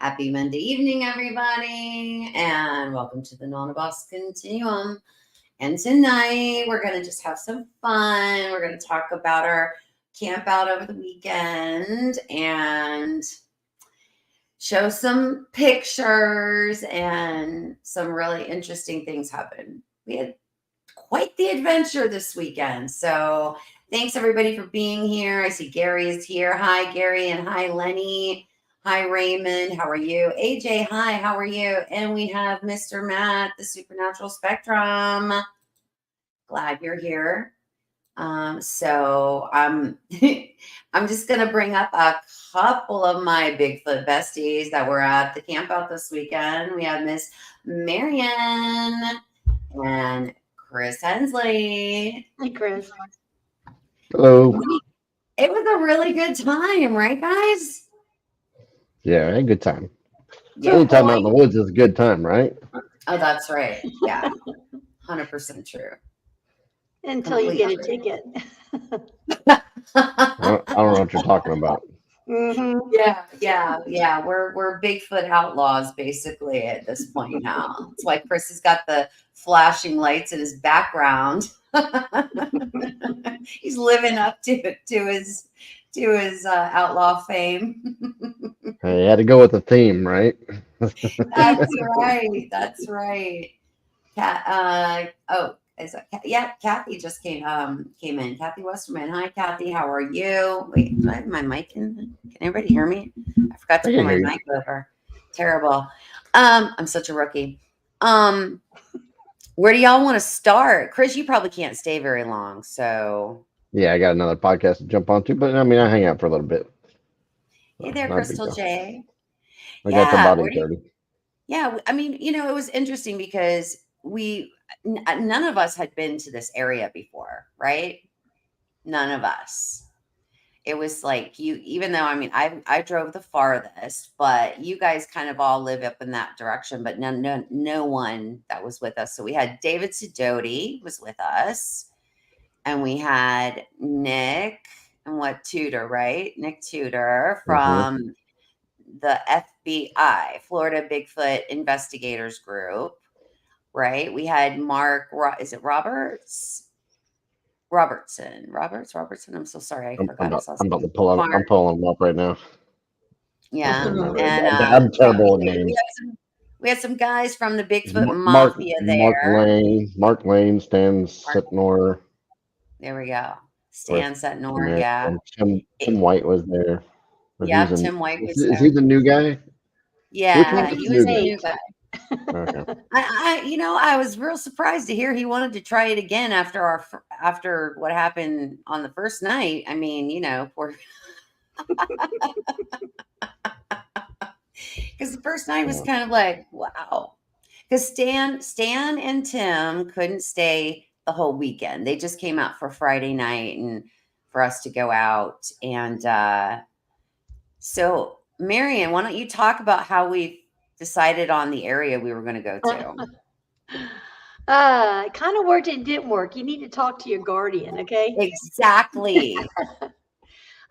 Happy Monday evening, everybody, and welcome to the NonnaBoss Continuum. And tonight we're going to just have some fun. We're going to talk about our camp out over the weekend and show some pictures and some really interesting things happen. We had quite the adventure this weekend. So thanks everybody for being here. I see Gary is here. Hi, Gary, and hi, Lenny. Hi, Raymond. How are you? AJ, hi. How are you? And we have Mr. Matt, the Supernatural Spectrum. Glad you're here. So I'm I'm just gonna bring up a couple of my Bigfoot besties that were at the camp out this weekend. We had Miss Marion and Chris Hensley. Hey, Chris. Hello. It was a really good time, right, guys? Yeah, I had a good time. Yeah. Any time out in the woods is a good time, right? Oh, that's right. Yeah. 100% true. Until you get a ticket. I don't know what you're talking about. Mm-hmm. Yeah. We're Bigfoot outlaws basically at this point now. That's why Chris has got the flashing lights in his background. He's living up to his outlaw fame. Hey, you had to go with the theme, right? That's right. Is that Kathy just came in. Kathy Westerman. Hi, Kathy. How are you? Wait, do I have my mic in? Can everybody hear me? I forgot to put my mic over. Terrible. I'm such a rookie. Where do y'all want to start? Chris, you probably can't stay very long, so. Yeah, I got another podcast to jump onto, but I mean, I hang out for a little bit. Hey there, Crystal J. I got the body dirty. Yeah, I mean, it was interesting because none of us had been to this area before, right? None of us. It was like even though, I mean, I drove the farthest, but you guys kind of all live up in that direction, but no one that was with us. So we had David Sidoti was with us, and we had Nick and Tudor, right? Nick Tudor from the FBI, Florida Bigfoot Investigators Group, right? We had Mark, is it Robertson? I'm so sorry. I forgot his last name. I'm about to pull him. I'm pulling him up right now. Yeah. And I'm terrible at names. We had some guys from the Bigfoot Mafia there. Mark Lane, Stan Setnor. There we go. Stan Setnor, yeah. And Tim White was there. Yeah, Tim White was there. Is he the new guy? Yeah, he was the new guy. Okay. I was real surprised to hear he wanted to try it again after what happened on the first night. I mean, poor. Because the first night was kind of like, wow. Because Stan and Tim couldn't stay the whole weekend. They just came out for Friday night and for us to go out. And so, Marion, why don't you talk about how we decided on the area we were going to go to? It kind of worked. It didn't work. You need to talk to your guardian, okay? Exactly. We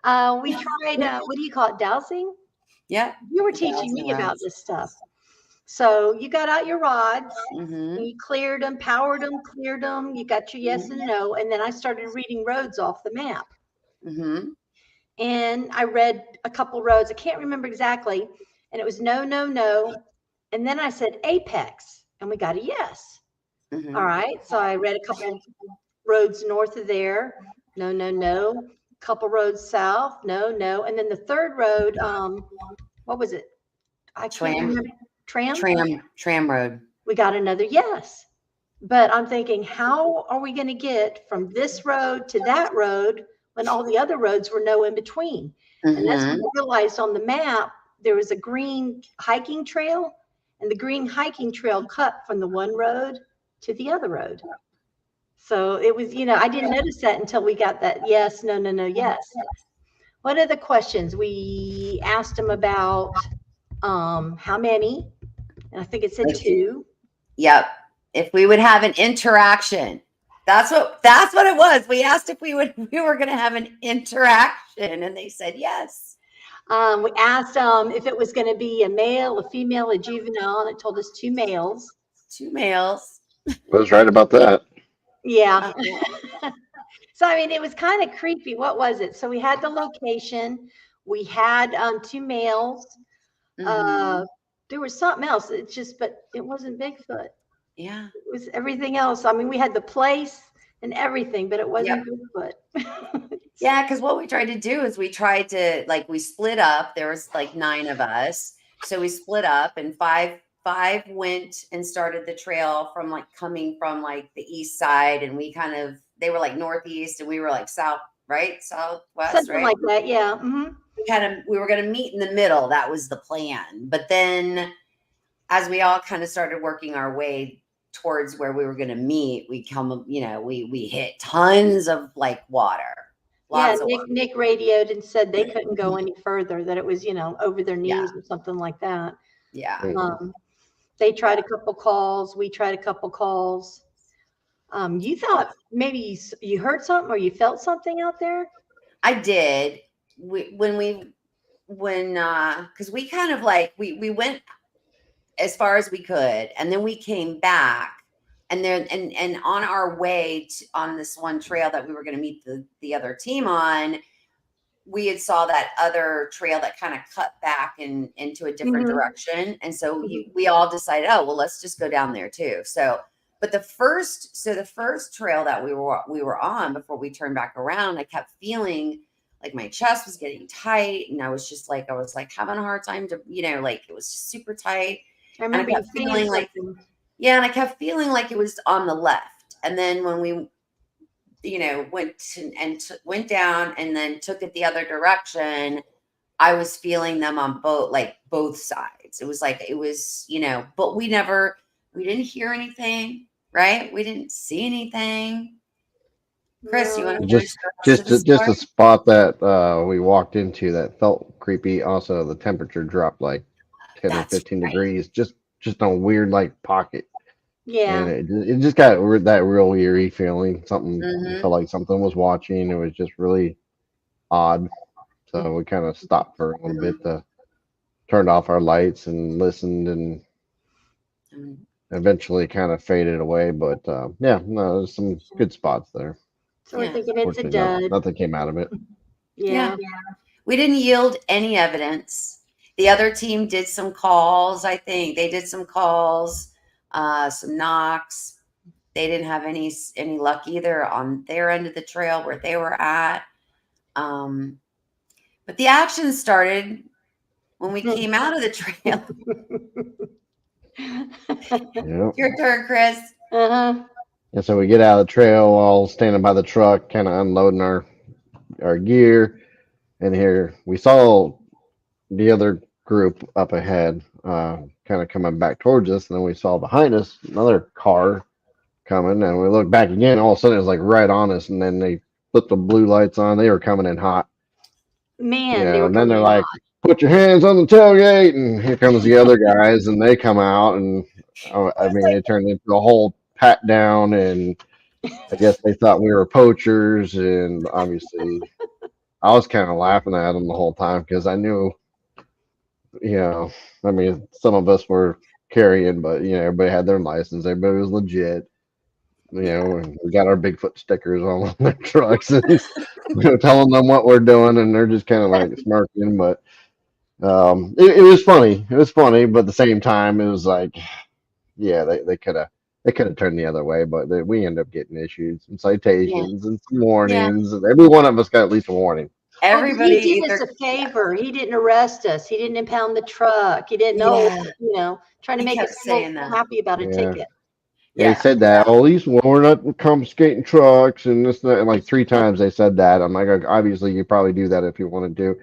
tried, what do you call it, dowsing? Yeah. You were teaching me about this stuff. So you got out your rods, you cleared them, powered them, cleared them. You got your yes and no. And then I started reading roads off the map. And I read a couple roads. I can't remember exactly. And it was no. And then I said apex, and we got a yes. All right. So I read a couple roads north of there. No. Couple roads south. No. And then the third road, what was it? I can't remember. Tram road. We got another yes. But I'm thinking, how are we going to get from this road to that road when all the other roads were no in between? And that's when I realized on the map, there was a green hiking trail, and the green hiking trail cut from the one road to the other road. So it was, I didn't notice that until we got that yes, no, yes. What are the questions? We asked them about how many, and I think it said 2. Yep. If we would have an interaction. That's what it was. We asked if we were going to have an interaction, and they said yes. We asked if it was going to be a male, a female, a juvenile, and it told us 2 males. 2 males. I was right about that. Yeah. Uh-huh. So, I mean, it was kind of creepy. What was it? So we had the location. We had 2 males. Mhm. There was something else. It's just, but it wasn't Bigfoot. Yeah. It was everything else. I mean, we had the place and everything, but it Yep. wasn't Bigfoot. Yeah, because what we tried to do is we tried to like we split up. There was like 9 of us. So we split up and five went and started the trail from like coming from like the east side, and we kind of they were like northeast and we were like south, right? Southwest, Something right? like that. Yeah. Hmm. We were gonna meet in the middle. That was the plan. But then as we all kind of started working our way towards where we were gonna meet, we hit tons of like water. Yeah. Lots of water. Nick radioed and said they couldn't go any further, that it was, over their Yeah. knees or something like that. Yeah. They tried a couple calls. We tried a couple calls. You thought maybe you heard something or you felt something out there? I did. Because we kind of like we went as far as we could, and then we came back, and then and on our way on this one trail that we were going to meet the other team on, we had saw that other trail that kind of cut back into a different direction, and so we all decided, oh well, let's just go down there too. So, but the first trail that we were on before we turned back around, I kept feeling like my chest was getting tight, and I was like having a hard time to like it was just super tight, I and I remember kept you feeling like yeah, and I kept feeling like it was on the left, and then when we went down and then took it the other direction, I was feeling them on both sides. It was but we didn't hear anything, right? We didn't see anything. Chris, you want to finish the rest of the Just a story? spot that we walked into that felt creepy. Also, the temperature dropped like 10 or That's 15 right. degrees. Just a weird like pocket. Yeah. And it just got that real eerie feeling. Something you Mm-hmm. felt like something was watching. It was just really odd. So we kind of stopped for a little bit, turned off our lights and listened, and eventually kind of faded away. But yeah, no, there's some good spots there. So we're Yeah. thinking it's a Fortunately, dud. nothing came out of it. Yeah. We didn't yield any evidence. The other team did some calls, I think. They did some calls, some knocks. They didn't have any luck either on their end of the trail where they were at. But the action started when we came out of the trail. Yep. Your turn, Chris. Uh-huh. And so we get out of the trail, all standing by the truck, kind of unloading our gear. And here we saw the other group up ahead, kind of coming back towards us. And then we saw behind us another car coming, and we looked back again. All of a sudden, it was like right on us, and then they flipped the blue lights on. They were coming in hot. Man, they were And then coming they're in like, hot. "Put your hands on the tailgate!" And here comes the other guys, and they come out, and I mean, it turned into a whole pat down, and I guess they thought we were poachers, and obviously, I was kind of laughing at them the whole time because I knew, I mean, some of us were carrying, but everybody had their license, everybody was legit. And we got our Bigfoot stickers on their trucks, and telling them what we're doing, and they're just kind of like smirking. But it was funny. It was funny, but at the same time, it was like, yeah, they could have turned the other way, but we end up getting issued some Yeah. citations and some Yeah. warnings, and every one of us got at least a warning. Well, but Everybody he did us either a favor. He didn't arrest us. He didn't impound the truck. He didn't trying to He make kept us feel saying that. happy about a Yeah. ticket. They Yeah. said that. Well, at least we're not confiscating trucks and this, that, and like 3 times they said that. I'm like, obviously, you probably do that if you wanted to.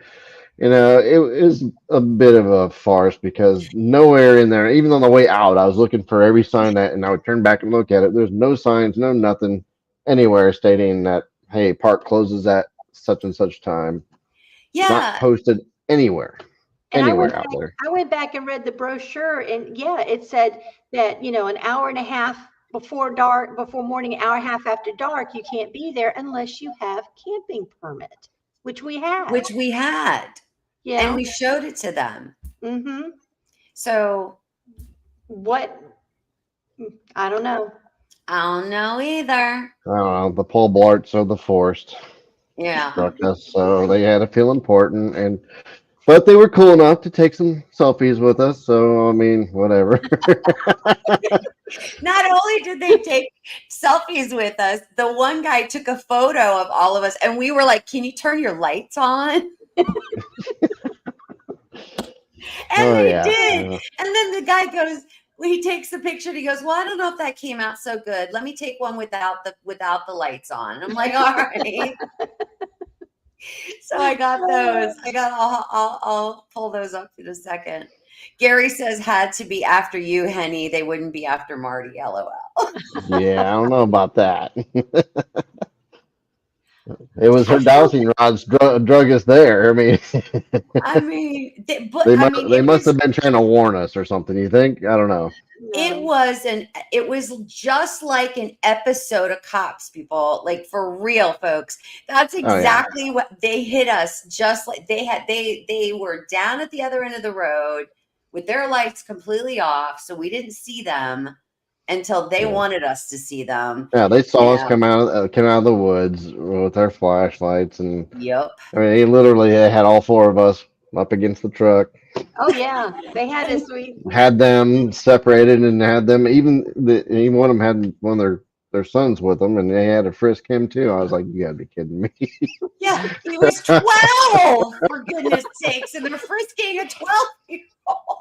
It is a bit of a farce because nowhere in there, even on the way out, I was looking for every sign and I would turn back and look at it. There's no signs, no nothing anywhere stating that, hey, park closes at such and such time. Not Yeah. posted anywhere, And anywhere out there. I went back and read the brochure, and yeah, it said that, an hour and a half before dark, before morning, an hour and a half after dark, you can't be there unless you have camping permit, which we had. Which we had. Yeah. And we showed it to them. Mm-hmm. So What? I don't know. I don't know either. I don't know. The pole blarts of the forest Yeah. struck us, so they had to feel important, but they were cool enough to take some selfies with us. So I mean, whatever. Not only did they take selfies with us, the one guy took a photo of all of us, and we were like, "Can you turn your lights on?" And Oh they yeah. did. And then the guy goes, he takes the picture and he goes, "Well, I don't know if that came out so good. Let me take one without the lights on." And I'm like, "All right." So I got those. I'll pull those up in a second. Gary says, "Had to be after you, Henny. They wouldn't be after Marty." LOL. Yeah, I don't know about that. It was her I feel, dowsing rods drug us there. I mean, but they I must mean, they must have been trying to warn us or something. You think? I don't know. No. it was just like an episode of Cops, people, like for real, folks. That's Oh yeah. exactly what they hit us, just like they were down at the other end of the road with their lights completely off, so we didn't see them until they Yeah. wanted us to see them. Yeah, they You saw us know. come out of the woods with our flashlights, and Yep. I mean, they had all four of us up against the truck, Oh yeah, they had us. had them separated, and had them even one of them had one of their sons with them, and they had to frisk him too. I was like, you gotta be kidding me. Yeah, he was 12, for goodness sakes, and they're frisking a 12-year-old.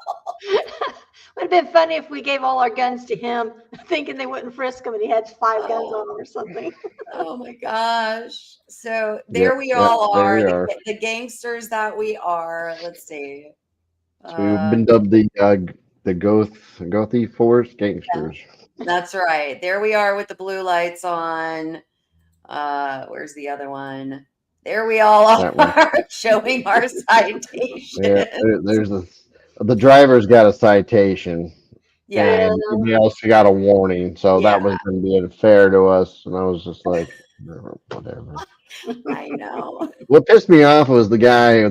Would have been funny if we gave all our guns to him, thinking they wouldn't frisk him, and he had 5 guns on him or something. Oh my gosh. So Yep, there we yep, all there are, we are. the gangsters that we are. Let's see. We've Uh, been dubbed the Gothy Forest Gangsters. that's right. There we are with the blue lights on. Where's the other one? There we all That one. are showing our citation. Yeah, there's the driver's got a citation, Yeah. and everybody else got a warning. So Yeah, that was going to be unfair to us, and I was just like, whatever. I know. What pissed me off was the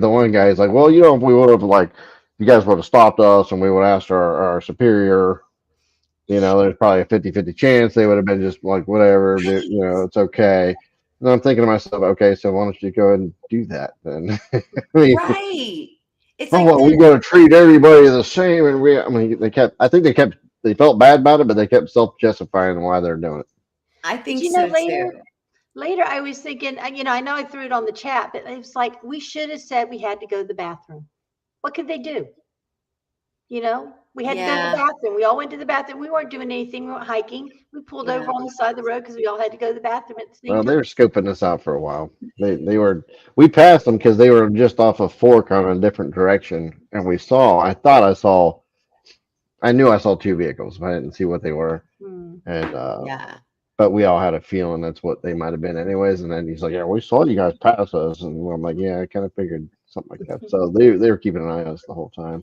one guy is like, well, if we would have you guys would have stopped us and we would have asked our superior, there's probably a 50-50 chance they would have been just like, whatever, it's okay. And I'm thinking to myself, okay, so why don't you go ahead and do that then? I mean, Right. It's oh, like well, we got to treat everybody the same. And they felt bad about it, but they kept self-justifying why they're doing it. I But think so too. later I was thinking, I know I threw it on the chat, but it was like, we should have said we had to go to the bathroom. What could they do? We had to go to Yeah. the bathroom. We all went to the bathroom. We weren't doing anything. We weren't hiking. We pulled over Yeah. on the side of the road because we all had to go to the bathroom at the same Well, they time. were scoping us out for a while. We passed them because they were just off a fork on a different direction. And I knew I saw two vehicles, but I didn't see what they were. And, Yeah. but we all had a feeling that's what they might have been anyways. And then he's like, yeah, we saw you guys pass us. And I'm like, yeah, I kind of figured something like that. So they were keeping an eye on us the whole time.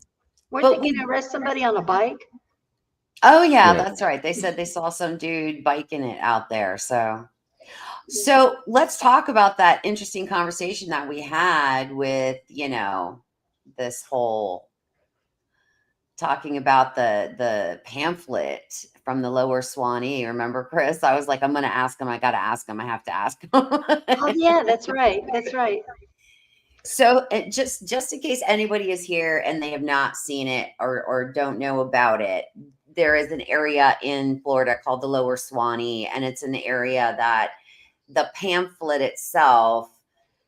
Weren't they going to arrest somebody on a bike? Oh yeah, Yeah. that's right. They said they saw some dude biking it out there. So let's talk about that interesting conversation that we had with, this whole talking about the pamphlet from the Lower Swanee. Remember, Chris? I was like, I'm gonna ask him. I gotta ask him. I have to ask him. Oh yeah, that's right. That's right. So just in case anybody is here and they have not seen it or don't know about it, there is an area in Florida called the Lower Swanee, and it's an area that the pamphlet itself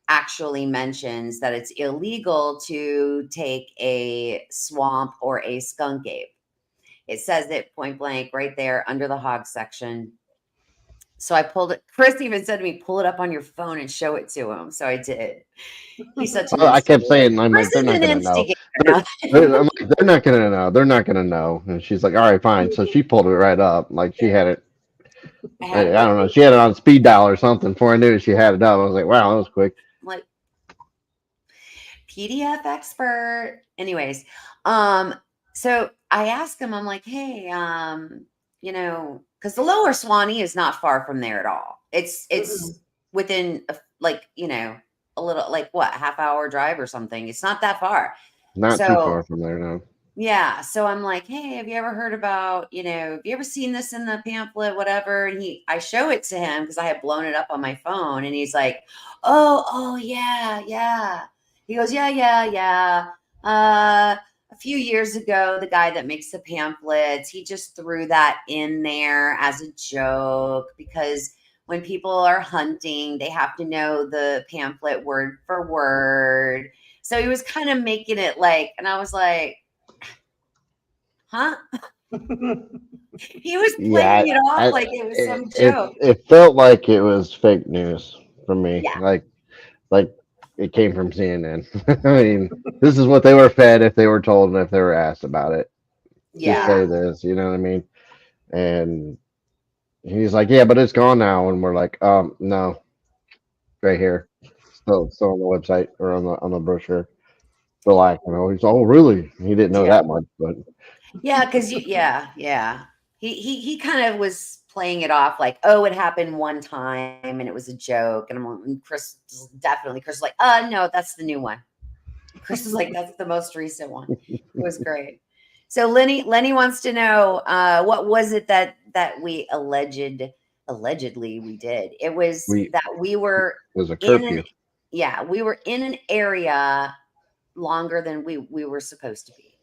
actually mentions that it's illegal to take a swamp or a skunk ape. It says it point blank right there under the hog section. So I pulled it. Chris even said to me, pull it up on your phone and show it to him. So I did. He's such an I kept instigator. saying, I'm Chris like, they're is not an going to know. instigator. I'm like, they're not going to know. They're not going to know. And she's like, all right, fine. So she pulled it right up. Like she had it. I don't know. She had it on speed dial or something. Before I knew it, she had it up. I was like, wow, that was quick. I'm like, PDF expert. Anyways, so I asked him, I'm like, hey, because the Lower Swanee is not far from there at all. It's within a little, like what, half-hour drive or something. It's not that far. Not too So far from there, no. yeah, so I'm like, hey, have you ever heard about, have you ever seen this in the pamphlet, whatever? And I show it to him because I had blown it up on my phone, and he's like, oh, yeah, yeah. He goes, yeah, yeah, yeah. A few years ago, the guy that makes the pamphlets, he just threw that in there as a joke because when people are hunting, they have to know the pamphlet word for word. So he was kind of making it like, and I was like, huh? He was Yeah, playing it off like it was some joke. it felt like it was fake news for me. Yeah, Like it came from CNN. I mean, this is what they were fed if they were told and if they were asked about it. Just yeah. say this, you know what I mean? And he's like, yeah, but it's gone now. And we're like, no, right here, still on the website or on the brochure. Still like, he's, oh, really? He didn't know Yeah. that much, but Yeah, because yeah. He kind of was playing it off like, oh, it happened one time and it was a joke. And Chris was like, no, that's the new one. Chris was like, that's the most recent one. It was great. So Lenny wants to know, what was it that we allegedly we did? It was we that we were it was a in an curfew. we were in an area longer than we were supposed to be.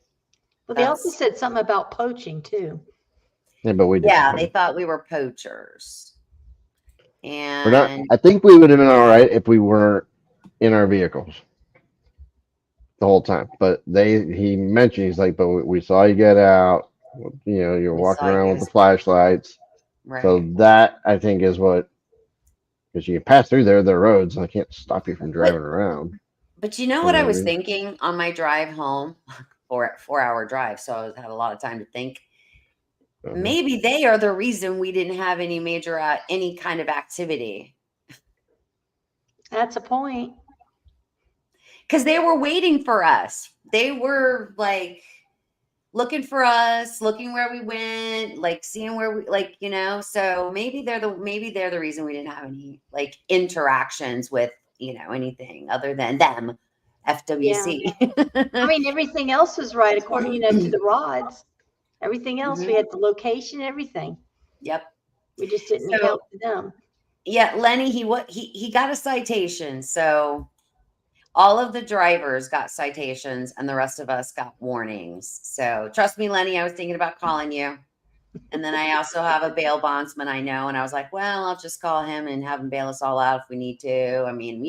Well, they also That's said something about poaching too. Yeah, but we Yeah, they disappeared. thought we were poachers. We're not. And I think we would have been all right if we weren't in our vehicles the whole time. But he mentioned, he's like, but we saw you get out. You're we walking saw you around with guys. the flashlights. So Right. that I think is what, because you can pass through there, the roads. I can't stop you from driving But around. but you know You what know I what I was mean? thinking on my drive home, 4 hour drive, so I had a lot of time to think. Uh-huh. Maybe they are the reason we didn't have any major any kind of activity That's a point. because they were waiting for us. They were like looking for us, looking where we went, like seeing where we so maybe they're the reason we didn't have any like interactions with, anything other than them. Yeah. FWC. I mean, everything else was right according, to the rods. Everything else, we Mhm. had the location, everything. Yep. We just didn't So account for them. yeah, Lenny, he got a citation. So all of the drivers got citations and the rest of us got warnings. So trust me, Lenny, I was thinking about calling you. And then I also have a bail bondsman I know. And I was like, well, I'll just call him and have him bail us all out if we need to. I mean,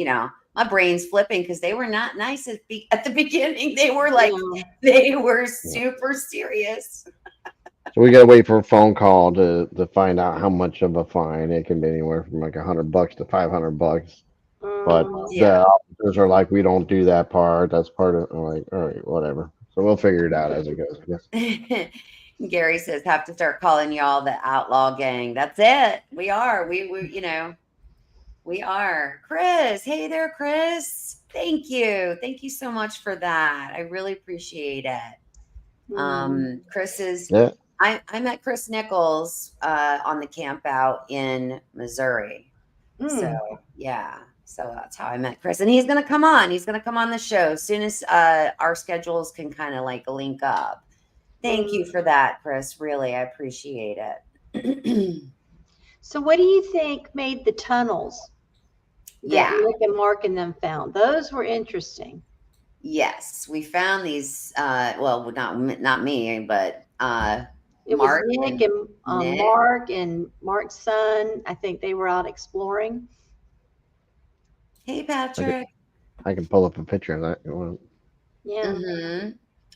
my brain's flipping because they were not nice at the beginning. They were like, Yeah. they were Yeah. super serious. So we got to wait for a phone call to find out how much of a fine. It can be anywhere from like $100 to $500. But Yeah. the officers are like, we don't do that part. That's part of. I'm like, all right, whatever. So we'll figure it out as it goes, I guess. Gary says, have to start calling y'all the outlaw gang. That's it. We are. We are. Chris. Hey there, Chris. Thank you. Thank you so much for that. I really appreciate it. Chris is Yeah. I met Chris Nichols on the Campout in Missouri. So yeah. So that's how I met Chris. And he's gonna come on. He's gonna come on the show as soon as our schedules can kind of like link up. Thank you for that, Chris. Really, I appreciate it. So what do you think made the tunnels that Yeah. Nick and Mark and them found? Those were interesting. Yes, we found these. Well, not me, but It was Mark Nick and and Nick. Mark and Mark's son. I think they were out exploring. Hey, Patrick. I can pull up a picture of that. You want? Yeah. Mm-hmm.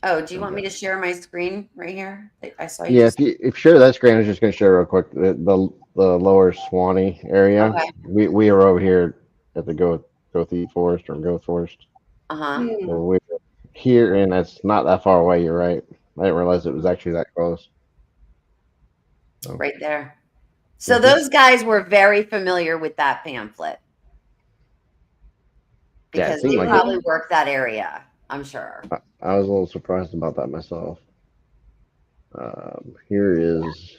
Oh, do you want me Okay. to share my screen right here? I saw you Yeah, just. if you share that screen, I was just going to share real quick the lower Swanee area. Okay. We were over here at the Gothi Forest or Goth Forest. Uh-huh. Hmm. So we're here, and it's not that far away. You're right. I didn't realize it was actually that close. So, Right there. So mhm. those guys were very familiar with that pamphlet Yeah, it because seemed they like it. probably worked that area, I'm sure. I was a little surprised about that myself. Here is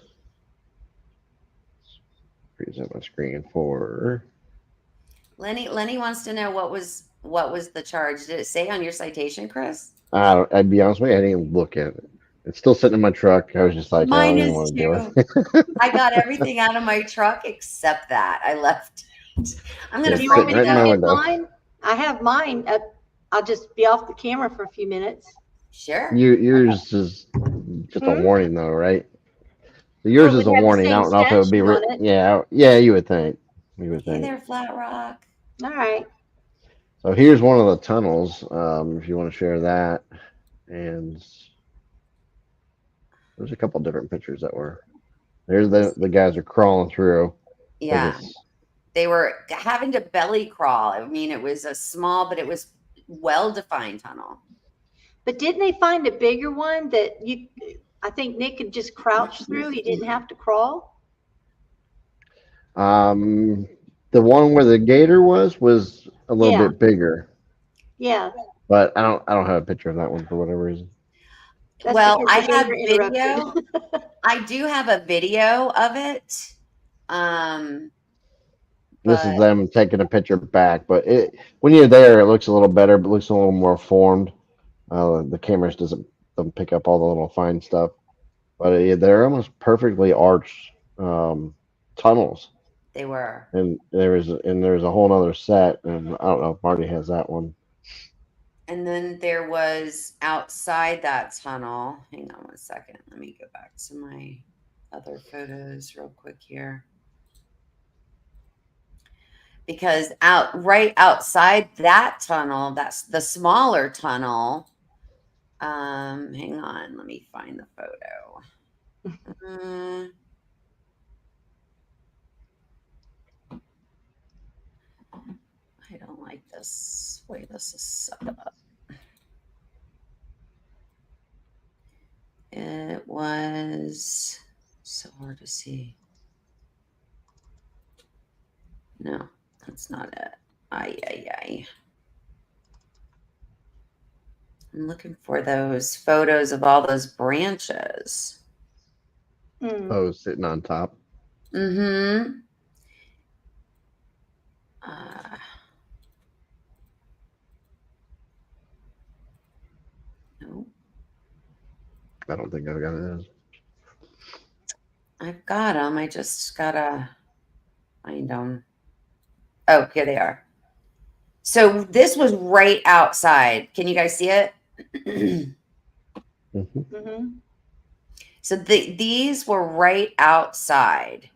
present my screen for. Lenny wants to know what was the charge. Did it say on your citation, Chris? I'd be honest with you, I didn't even look at it. It's still sitting in my truck. I was just like, I Mine don't even is want to deal with too. it. I got everything out of my truck except that. I left it. I'm Do gonna It's you want find me sitting to right in go my it. get window. mine? I have mine. I'll just be off the camera for a few minutes. Sure. Yours is just a Hmm? warning, though, right? So Well, yours it is would a have the warning. I same don't know if it would be. statute on it. Yeah, yeah, you would think. You would Hey think. there, Flat Rock. All right. So here's one of the tunnels. If you want to share that, and there's a couple different pictures that were. There's the guys are crawling through because Yeah. They were having to belly crawl. I mean, it was a small, but it was well-defined tunnel. But didn't they find a bigger one that I think Nick could just crouch through? He didn't have to crawl. um the one where the gator was a little Yeah. bit bigger, Yeah. but I don't have a picture of that one for whatever reason. That's Well, because I the have gator interrupted. video. I do have a video of it. Um, This is but them taking a picture back, but when you're there, it looks a little better, but looks a little more formed. The cameras doesn't pick up all the little fine stuff, but they're almost perfectly arched tunnels. they were. And there's a whole other set, and I don't know if Marty has that one. And then there was outside that tunnel. Hang on one second. Let me go back to my other photos real quick here. Because right outside that tunnel, that's the smaller tunnel. Hang on, let me find the photo. I don't like this way this is set up. It was so hard to see. No, that's not it. Ay. I'm looking for those photos of all those branches. Oh, sitting on top. Mm-hmm. No, I don't think I've got it. I've got them. I just gotta find them. Oh, here they are. So this was right outside. Can you guys see it? Mm-hmm. So these were right outside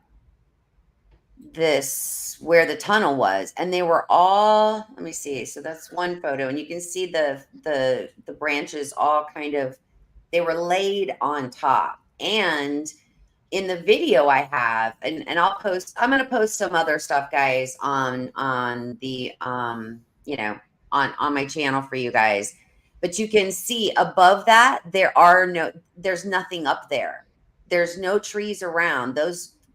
this where the tunnel was, and they were all. Let me see. So that's one photo, and you can see the branches all kind of. They were laid on top, and in the video I have, and I'll post. I'm going to post some other stuff, guys, on the on my channel for you guys. But you can see above that there's nothing up there. There's no trees around.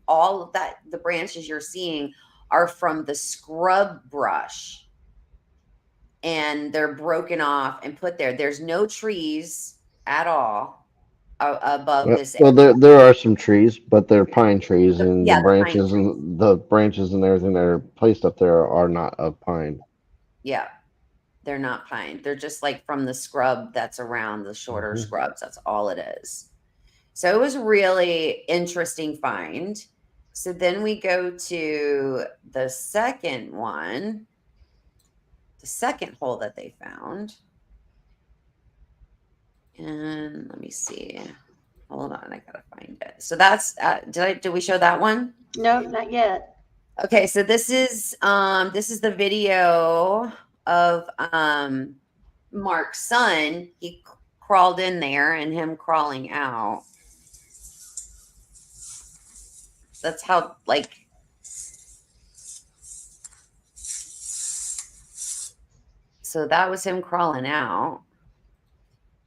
All of that, the branches you're seeing are from the scrub brush, and they're broken off and put there. There's no trees at all above this area. Well, there are some trees, but they're pine trees, and Yeah, the pine trees. the branches and everything that are placed up there are not of pine. Yeah, they're not pine. They're just like from the scrub that's around, the shorter scrubs. That's all it is. So it was really interesting find. So then we go to the second one, the second hole that they found. And let me see. Hold on, I gotta find it. So that's did we show that one? No, not yet. Okay, so this is the video of Mark's son. He crawled in there and him crawling out. That's how so that was him crawling out.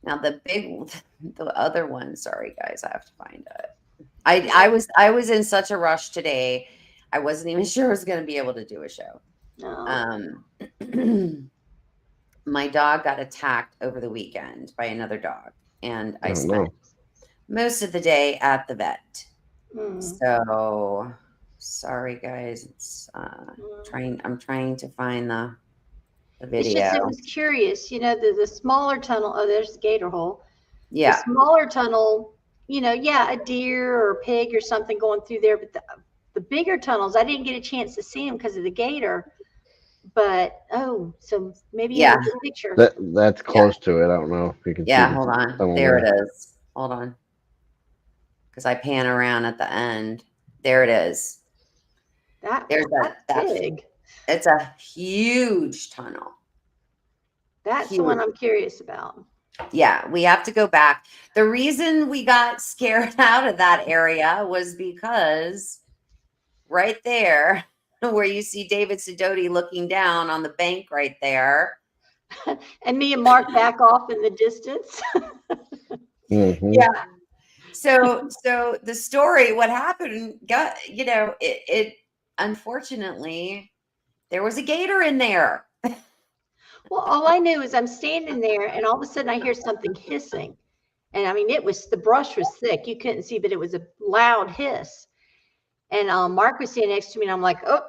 Now the other one, sorry guys, I have to find it. I was in such a rush today. I wasn't even sure I was going to be able to do a show. No. My dog got attacked over the weekend by another dog, and I spent most of the day at the vet. So Sorry, guys. It's Mm. I'm trying to find the It's just, it video. was curious, the smaller tunnel. Oh, there's the gator hole. The Yeah. smaller tunnel, yeah, a deer or a pig or something going through there. But the bigger tunnels, I didn't get a chance to see them because of the gator. But, oh, so maybe you have Yeah. a good picture. That's Yeah. close to it. I don't know if you can see Yeah. the Hold on. tunnel There there. it is. Hold on. Because I pan around at the end. There it is. There's That's big. it's a huge tunnel. That's the Huge. one I'm curious about. Yeah, we have to go back. The reason we got scared out of that area was because right there, where you see David Sidoti looking down on the bank right there. And me and Mark back off in the distance. Mm-hmm. Yeah. So the story, what happened, it unfortunately, there was a gator in there. Well, all I knew is I'm standing there and all of a sudden I hear something hissing. And I mean, the brush was thick. You couldn't see, but it was a loud hiss. And Mark was standing next to me and I'm like, oh,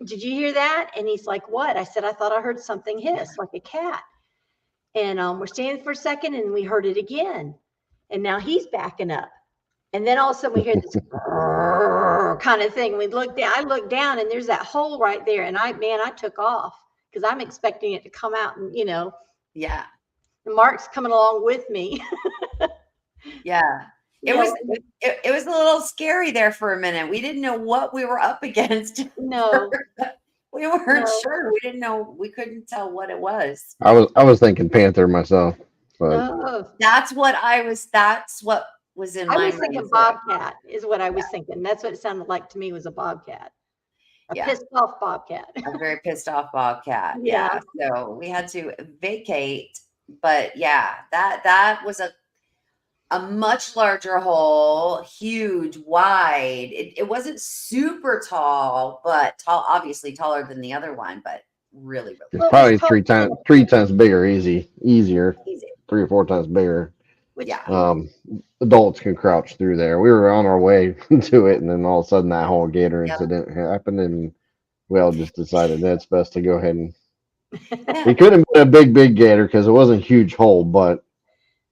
did you hear that? And he's like, what? I said, I thought I heard something hiss like a cat. And we're standing for a second and we heard it again. And now he's backing up. And then all of a sudden we hear this kind of thing. We look down, I look down and there's that hole right there. And I took off because I'm expecting it to come out and, Yeah. and Mark's coming along with me. Yeah. It was a little scary there for a minute. We didn't know what we were up against. No. We weren't sure. We didn't know. We couldn't tell what it was. I was thinking panther myself, but Oh, That's what was in I my was mind. thinking too. bobcat is what I was thinking. That's what it sounded like to me, was a bobcat, a Yeah. pissed off bobcat. A very pissed off bobcat. Yeah. Yeah. So we had to vacate. But yeah, that was a much larger hole, huge, wide. It wasn't super tall, but obviously taller than the other one, but really, really it's Well, it probably was tall. three times bigger, easier, easy. 3 or 4 times bigger. Which, Yeah. Adults can crouch through there. We were on our way to it, and then all of a sudden that whole gator Yep. incident happened, and we all just decided that it's best to go ahead and. Yeah. It couldn't be a big gator because it wasn't a huge hole, but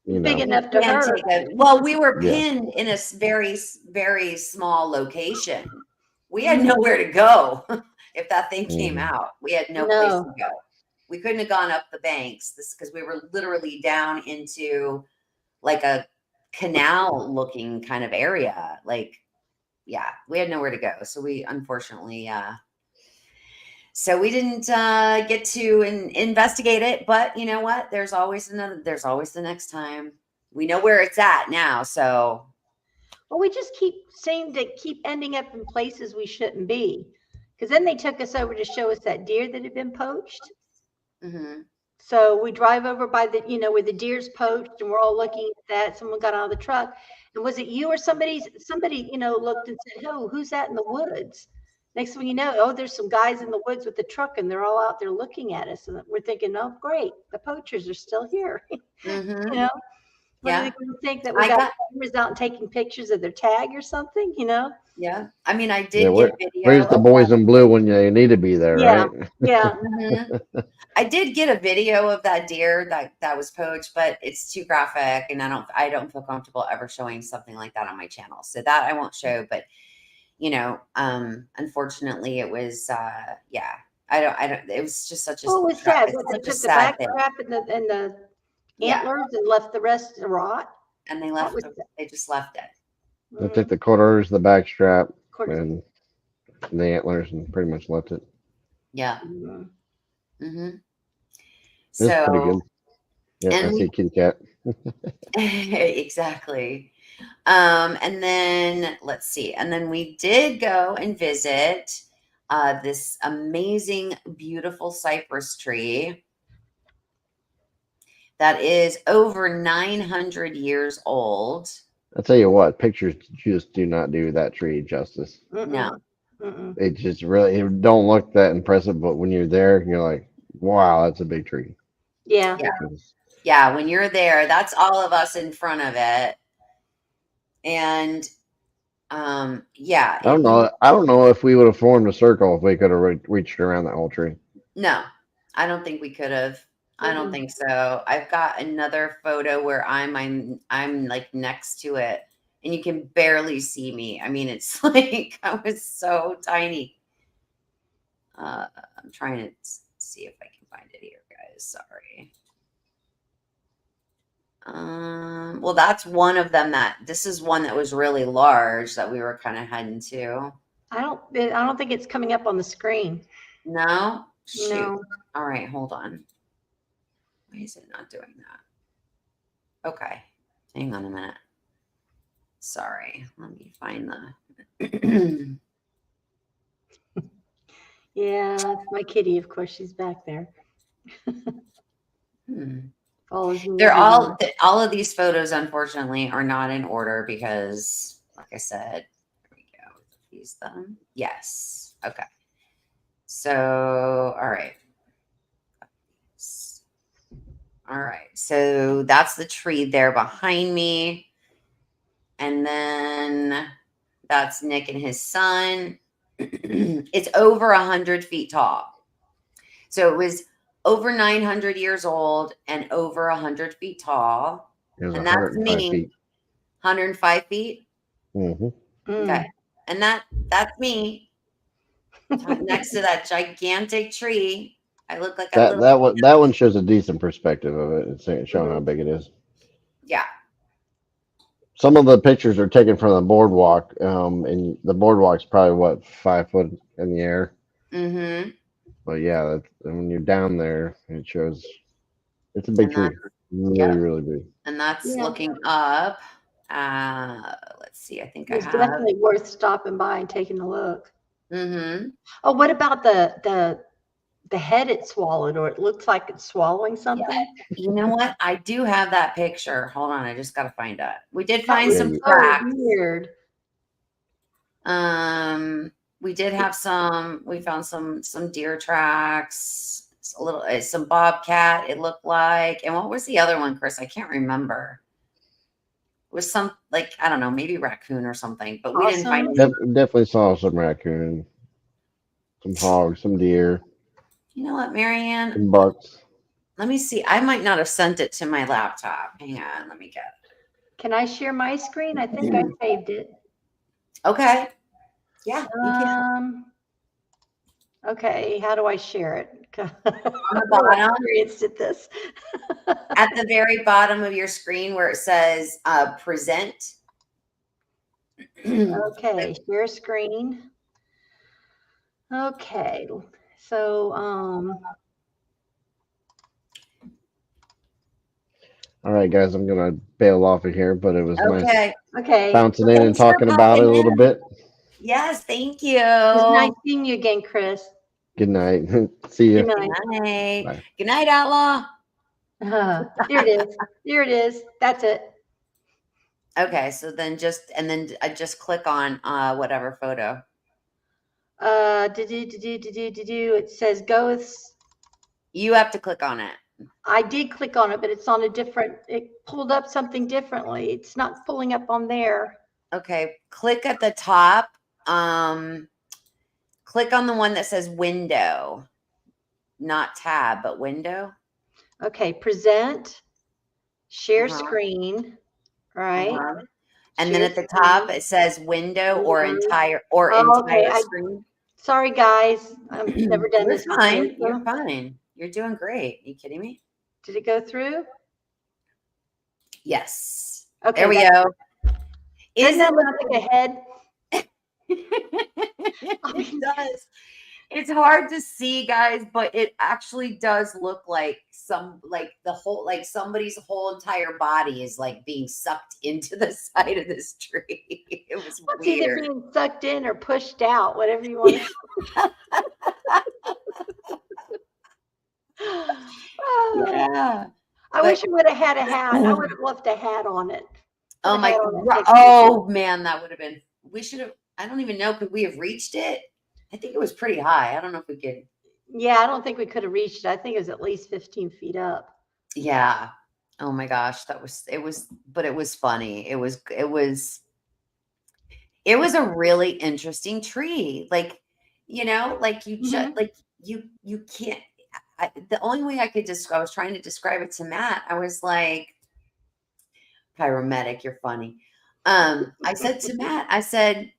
big enough to Can't hurt. take it. Well, we were Yeah. pinned in a very, very small location. We had nowhere to go if that thing came out. We had no place to go. We couldn't have gone up the banks because we were literally down into like a canal looking kind of area. Like, yeah, we had nowhere to go. So we unfortunately, so we didn't get to investigate it. But you know what? There's always the next time. We know where it's at now. So. Well, we just seem to keep ending up in places we shouldn't be. Because then they took us over to show us that deer that had been poached. Mm-hmm. So we drive over by the, where the deer's poached, and we're all looking at that. Someone got out of the truck. And was it you or somebody, looked and said, oh, who's that in the woods? Next thing you know, oh, there's some guys in the woods with the truck, and they're all out there looking at us. And we're thinking, oh, great, the poachers are still here. Mm-hmm. What are they going to think, that we got cameras out and taking pictures of their tag or something, Yeah. I mean, I did get video. Where's the boys in blue when you need to be there, Yeah. right? Yeah. Mm-hmm. I did get a video of that deer that was poached, but it's too graphic, and I don't feel comfortable ever showing something like that on my channel. So that I won't show. But unfortunately, it was yeah. I don't. It was just such a. What was sad? It's They such a took the sad thing. backstrap and the antlers and left the rest to rot. And they left. They just left it. They took the quarters, the back strap, Quarters. and the antlers, and pretty much left it. Yeah. Mm-hmm. Mm-hmm. It's pretty good. Yeah, I see a kitty cat. Exactly. And then let's see. And then we did go and visit this amazing, beautiful cypress tree that is over 900 years old. I'll tell you what, pictures just do not do that tree justice. No. It just really, it don't look that impressive, but when you're there, you're like, wow, that's a big tree. Yeah. Yeah, when you're there, that's all of us in front of it. And Yeah. I don't know. I don't know if we would have formed a circle if we could have reached around that whole tree. No, I don't think we could have. I don't think so. I've got another photo where I'm like next to it and you can barely see me. I mean, it's like I was so tiny. I'm trying to see if I can find it here, guys. Sorry. Well, that's one of them. This is one that was really large that we were kind of heading to. I don't think it's coming up on the screen. No? Shoot. No. All right, hold on. Why is it not doing that? Okay. Hang on a minute. Sorry. Let me find the Yeah, it's my kitty. Of course, she's back there. Follows me They're everywhere. all of these photos, unfortunately, are not in order because, like I said, here we go. These them. Yes. Okay. So, all right. All right. So that's the tree there behind me. And then that's Nick and his son. It's over 100 feet tall. So it was over 900 years old and over 100 feet tall. It was And that's 105 me. feet. 105 feet. Okay. And that's me next to that gigantic tree. I look like a little. That one shows a decent perspective of it. It's showing how big it is. Yeah. Some of the pictures are taken from the boardwalk, and the boardwalk's probably what 5 foot in the air. Mm-hmm. But yeah, when you're down there, it shows it's a big tree, really big. And that's looking up. Let's see. I think it's I have. definitely worth stopping by and taking a look. Mm-hmm. Oh, what about the head it swallowed, or it looks like it's swallowing something? Yeah. You know what? I do have that picture. Hold on, I just gotta find it. We did find That some was tracks. weird. We did have some. We found some deer tracks. Some bobcat. It looked like. And what was the other one, Chris? I can't remember. It was some I don't know, maybe raccoon or something. But we didn't find. Definitely saw some raccoon, some hogs, some deer. You know what, Marianne? Some bucks. Let me see. I might not have sent it to my laptop. Hang on, let me get it. Can I share my screen? I think I saved it. Okay. Yeah, you can. Okay, how do I share it? On the bottom. Experienced at this. At the very bottom of your screen where it says present. Okay, share screen. Okay, so all right, guys, I'm gonna bail off of here, but it was nice. Okay. Bouncing in and talking about it a little bit. Yes, thank you. It was nice seeing you again, Chris. Good night. See you. Good night. Good night. Bye. Good night, Outlaw. There it is. There it is. That's it. Okay, so then I just click on whatever photo. It says go with. You have to click on it. I did click on it, but it's on a different. It pulled up something differently. It's not pulling up on there. Okay, click at the top. Click on the one that says window, not tab, but window. Okay, present, share screen, right? And then at the top it says window or entire screen. Sorry, guys. I've never done this. Fine. You're fine. You're doing great. Are you kidding me? Did it go through? Yes. Okay. There we go. Doesn't that look like a head? It does. It's hard to see, guys, but it actually does look like somebody's whole entire body is being sucked into the side of this tree. It was weird. Either being sucked in or pushed out, whatever you want. Yeah. I wish I would have had a hat. I would have left a hat on it. Oh my God. Oh man, that would have been. We should have. I don't even know. Could we have reached it? I think it was pretty high. I don't know if we could. Yeah, I don't think we could have reached it. I think it was at least 15 feet up. Yeah. Oh my gosh, but it was funny. It was. it was a really interesting tree. Like, like you just Mhm. like you can't. The only way I could describe, I was trying to describe it to Matt. I was like, pyromedic, you're funny. I said to Matt, I said,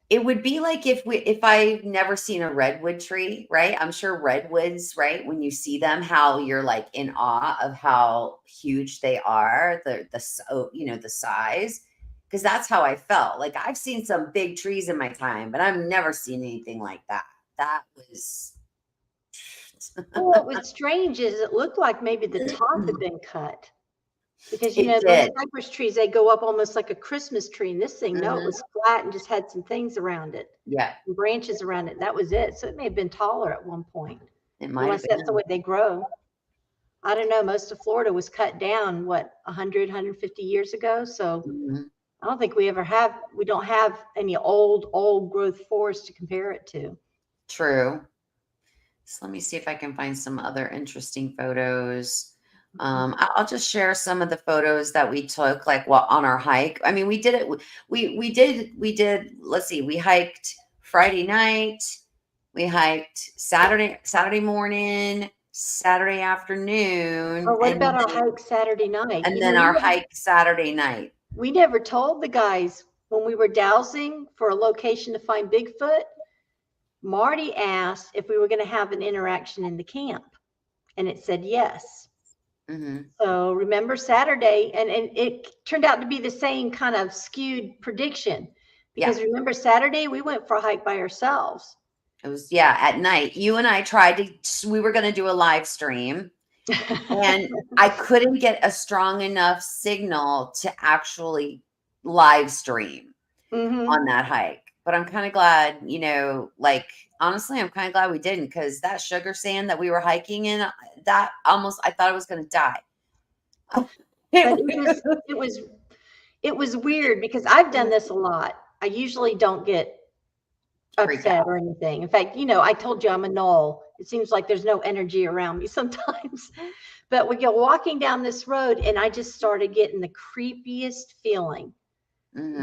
it would be like if I've never seen a redwood tree, right? I'm sure redwoods, right? When you see them, how you're like in awe of how huge they are, the size. Because that's how I felt. Like I've seen some big trees in my time, but I've never seen anything like that. That was Well, what was strange is it looked like maybe the top had been cut because, it those did. cypress trees, they go up almost like a Christmas tree. And this thing, no, it Mhm. was flat and just had some things around it, Yeah, some branches around it. That was it. So it may have been taller at one point, it might have unless that's the way been. they grow. I don't know. Most of Florida was cut down, what, 100, 150 years ago. So Mhm. I don't think we don't have any old growth forest to compare it to. True. So let me see if I can find some other interesting photos. Mhm. I'll just share some of the photos that we took, like on our hike. I mean, we did it. We did. Let's see. We hiked Friday night. We hiked Saturday morning, Saturday afternoon, Or what about our hike Saturday night? and then our hike Saturday night. We never told the guys when we were dowsing for a location to find Bigfoot. Marty asked if we were going to have an interaction in the camp, and it said yes. Hmm. So remember Saturday, and it turned out to be the same kind of skewed prediction Yeah, because remember Saturday we went for a hike by ourselves. it was at night. You and I tried to. We were going to do a live stream. And I couldn't get a strong enough signal to actually live stream Mm-hmm. on that hike. But I'm kind of glad, like honestly, I'm kind of glad we didn't because that sugar sand that we were hiking in, that almost I thought I was going to die. But it was weird because I've done this a lot. I usually don't get Freak upset out. or anything. In fact, I told you I'm a null. It seems like there's no energy around me sometimes. But we go walking down this road and I just started getting the creepiest feeling.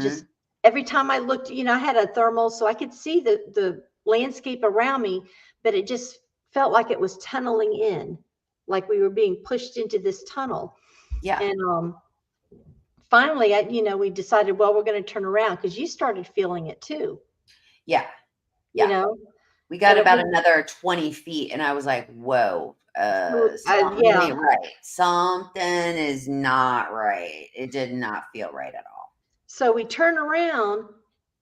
Just Hmm. every time I looked, I had a thermal so I could see the landscape around me, but it just felt like it was tunneling in, like we were being pushed into this tunnel. Yeah. And finally, we decided, well, we're going to turn around because you started feeling it too, Yeah. you Yeah. know, We got and it about was, another 20 feet, and I was like, whoa, something yeah. ain't right. Something is not right. It did not feel right at all. So we turn around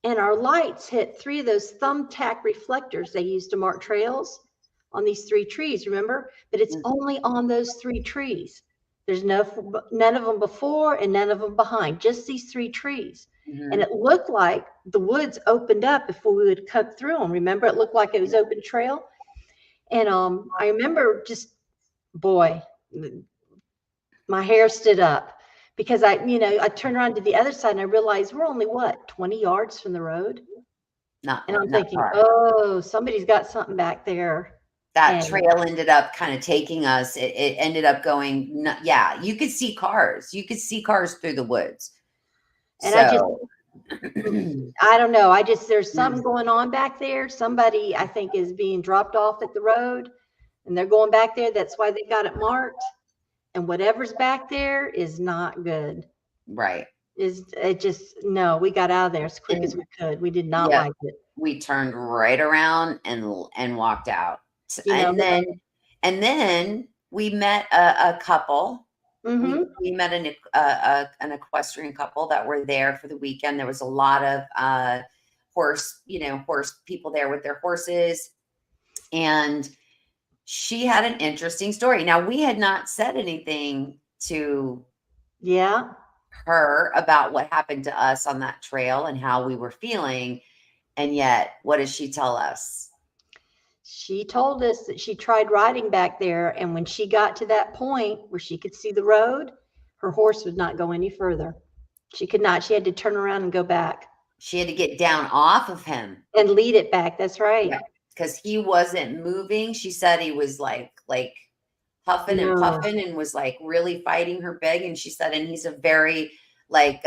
and our lights hit three of those thumbtack reflectors they use to mark trails on these three trees, remember? But it's Mm. only on those three trees. There's none of them before and none of them behind, just these three trees. And Mhm. it looked like the woods opened up before we would cut through them. Remember, it looked like it was open trail. And I remember just, boy, my hair stood up because I turned around to the other side and I realized we're only 20 yards from the road. And I'm Not thinking, far. oh, somebody's got something back there. That And trail ended up kind of taking us. It ended up going. Yeah, you could see cars. You could see cars through the woods. I just, So, I don't know. There's something mm, going on back there. Somebody I think is being dropped off at the road and they're going back there. That's why they got it marked. And whatever's back there is not good. right. No, we got out of there as quick as And we could. We did not yeah, like it. we turned right around and walked out. You know, And then we met a couple. We mm-hmm. we met an equestrian couple that were there for the weekend. There was a lot of horse people there with their horses, and she had an interesting story. Now, we had not said anything to Yeah. her about what happened to us on that trail and how we were feeling, and yet, what does she tell us? She told us that she tried riding back there, and when she got to that point where she could see the road, her horse would not go any further. She could not. She had to turn around and go back She had to get down off of him. and lead it back. That's right. Yeah, because he wasn't moving. She said he was like huffing and No. puffing and was like really fighting her big. And she said, and he's a very like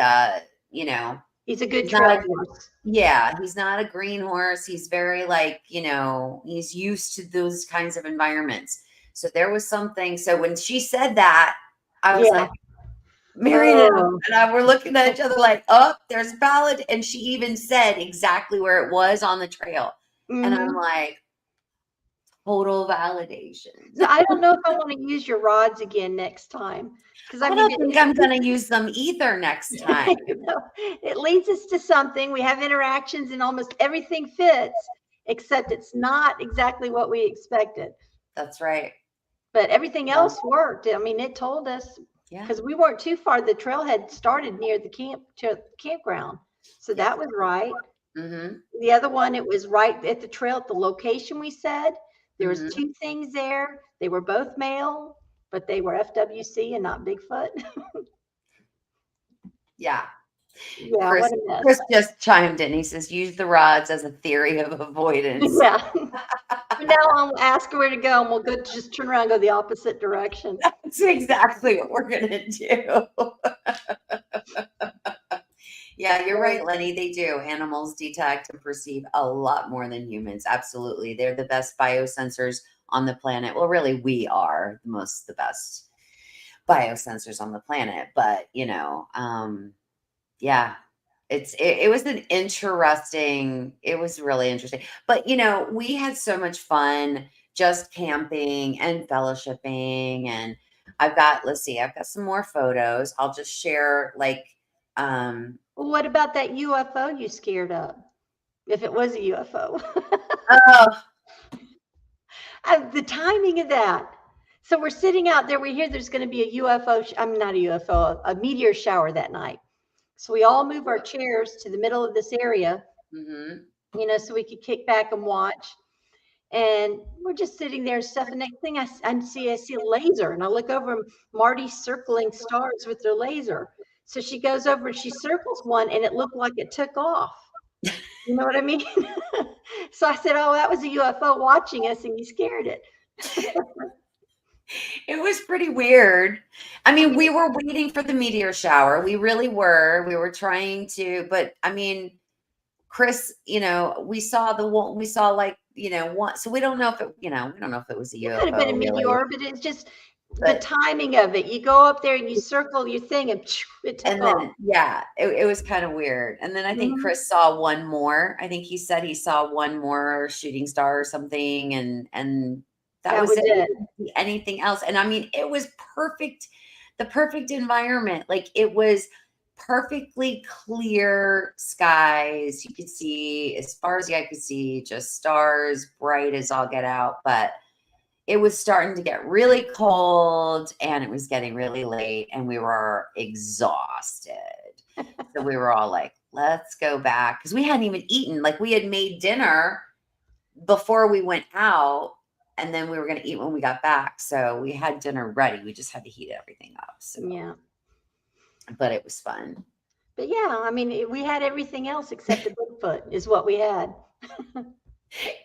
He's a good He's trail not horse. Yeah, he's not a green horse. He's very like, he's used to those kinds of environments. So there was something. So when she said that, I was Yeah. like, Marion Oh. and I were looking at each other like, oh, there's ballad. And she even said exactly where it was on the trail. And I'm Mhm. like, total validation. So I don't know if I want to use your rods again next time. Because I I mean, don't think I'm going to use them either next time. it leads us to something. We have interactions and almost everything fits, except it's not exactly what we expected. That's right. But everything Yeah. else worked. I mean, it told us Yeah. because we weren't too far. The trailhead started near the campground. So Yeah. that was right. Mm-hmm. The other one, it was right at the trail at the location we said. There was Mm-hmm. 2 things there. They were both male, but they were FWC and not Bigfoot. Yeah. Yeah, Chris, what a mess. Chris just chimed in. He says, use the rods as a theory of avoidance. Yeah. From now on, we'll ask her where to go, and we'll go just turn around and go the opposite direction. That's exactly what we're going to do. Yeah, you're right, Lenny. They do. Animals detect and perceive a lot more than humans. Absolutely. They're the best biosensors on the planet. Well, really, we are the best biosensors on the planet. But, yeah, it was it was really interesting. But, we had so much fun just camping and fellowshipping. And let's see, I've got some more photos. I'll just share Well, what about that UFO you scared of? If it was a UFO. oh, The timing of that. So we're sitting out there. We hear there's going to be a UFO. I'm not a UFO, a meteor shower that night. So we all move our chairs to the middle of this area, mhm. so we could kick back and watch. And we're just sitting there and stuff. And next thing I see a laser. And I look over and Marty's circling stars with their laser. So she goes over and she circles one and it looked like it took off. You know what I mean? So I said, oh, that was a UFO watching us and you scared it. It was pretty weird. I mean, we were waiting for the meteor shower. We really were. We were trying to, but I mean, Chris, we saw one. So we don't know if we don't know if it was a It could have been a UFO really. meteor, but it's just the But timing of it. You go up there and you circle your thing and it took and off. then yeah, it was kind of weird. And then I think Mhm. Chris saw one more. I think he said he saw one more shooting star or something, and that That was was it. He it. didn't see anything else. And I mean, it was perfect, the perfect environment. Like it was perfectly clear skies. You could see as far as the eye could see, just stars, bright as all get out. But it was starting to get really cold and it was getting really late and we were exhausted. So we were all like, let's go back. Because we hadn't even eaten. Like we had made dinner before we went out and then we were going to eat when we got back. So we had dinner ready. We just had to heat everything up. So, Yeah. but it was fun. But yeah, I mean, we had everything else except the Bigfoot is what we had.